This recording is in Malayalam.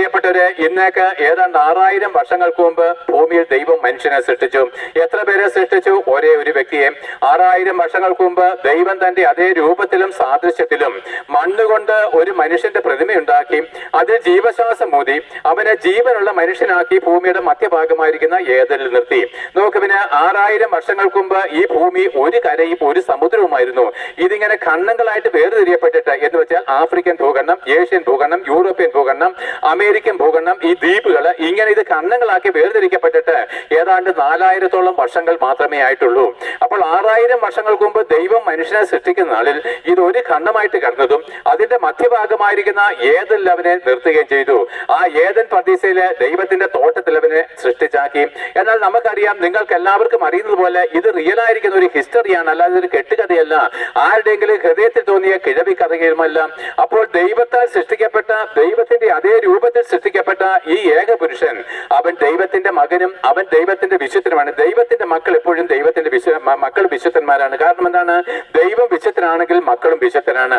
പ്രിയപ്പെട്ടവരെ, ഇന്നേക്ക് ഏതാണ്ട് 6000 വർഷങ്ങൾക്ക് മുമ്പ് ഭൂമിയിൽ ദൈവം മനുഷ്യനെ സൃഷ്ടിച്ചു. എത്ര പേരെ സൃഷ്ടിച്ചു? ഒരേ ഒരു വ്യക്തിയെ. 6000 വർഷങ്ങൾക്ക് മുമ്പ് ദൈവം തന്റെ അതേ രൂപത്തിലും സാദൃശ്യത്തിലും മണ്ണുകൊണ്ട് ഒരു മനുഷ്യന്റെ പ്രതിമയുണ്ടാക്കി, അതിൽ ജീവശ്വാസം മൂതി അവനെ ജീവനുള്ള മനുഷ്യനാക്കി ഭൂമിയുടെ മധ്യഭാഗമായിരിക്കുന്ന ഏദനിൽ നിർത്തി. നോക്ക്, പിന്നെ 6000 വർഷങ്ങൾക്ക് മുമ്പ് ഈ ഭൂമി ഒരു കരയും ഒരു സമുദ്രവുമായിരുന്നു. ഇതിങ്ങനെ ഖണ്ഡങ്ങളായിട്ട് വേർതിരിയപ്പെട്ടിട്ട്, എന്ന് വെച്ചാൽ ആഫ്രിക്കൻ ഭൂഖണ്ഡം, ഏഷ്യൻ ഭൂഖണ്ഡം, യൂറോപ്യൻ ഭൂഖണ്ഡം, അമേരിക്കൻ ഭൂഖണ്ഡം, ഈ ദ്വീപുകൾ, ഇങ്ങനെ ഇത് ഖണ്ഡങ്ങളാക്കി വേർതിരിക്കപ്പെട്ടിട്ട് ഏതാണ്ട് 4000-ഓളം വർഷങ്ങൾ മാത്രമേ ആയിട്ടുള്ളൂ. അപ്പോൾ 6000 വർഷങ്ങൾക്ക് മുമ്പ് ദൈവം മനുഷ്യനെ സൃഷ്ടിക്കുന്ന നാളിൽ ഇത് ഒരു ഖണ്ഡമായിട്ട് കിടന്നതും അതിന്റെ മധ്യഭാഗമായിരിക്കുന്ന ഏദനിൽ അവനെ നിർത്തുകയും ചെയ്തു. ആ ഏദൻ പർദീസയിലെ ദൈവത്തിന്റെ തോട്ടത്തിൽ അവനെ സൃഷ്ടിച്ചാക്കി. എന്നാൽ നമുക്കറിയാം, നിങ്ങൾക്ക് എല്ലാവർക്കും അറിയുന്നത് പോലെ ഇത് റിയൽ ആയിരിക്കുന്ന ഒരു ഹിസ്റ്ററിയാണ്, അല്ലാതെ ഒരു കെട്ടുകഥയല്ല, ആരുടെയെങ്കിലും ഹൃദയത്തിൽ തോന്നിയ കിഴവി കഥകളുമല്ല. അപ്പോൾ ദൈവത്താൽ സൃഷ്ടിക്കപ്പെട്ട, ദൈവത്തിന്റെ അതേ രൂപത്തിൽ സൃഷ്ടിക്കപ്പെട്ട ഈ ഏക പുരുഷൻ, അവൻ ദൈവത്തിന്റെ മകനും അവൻ ദൈവത്തിന്റെ വിശുദ്ധനുമാണ്. ദൈവത്തിന്റെ മക്കൾ എപ്പോഴും ദൈവത്തിന്റെ മക്കൾ വിശുദ്ധന്മാരാണ്. കാരണം എന്താണ്? ദൈവം വിശുദ്ധനാണെങ്കിൽ മക്കളും വിശുദ്ധനാണ്.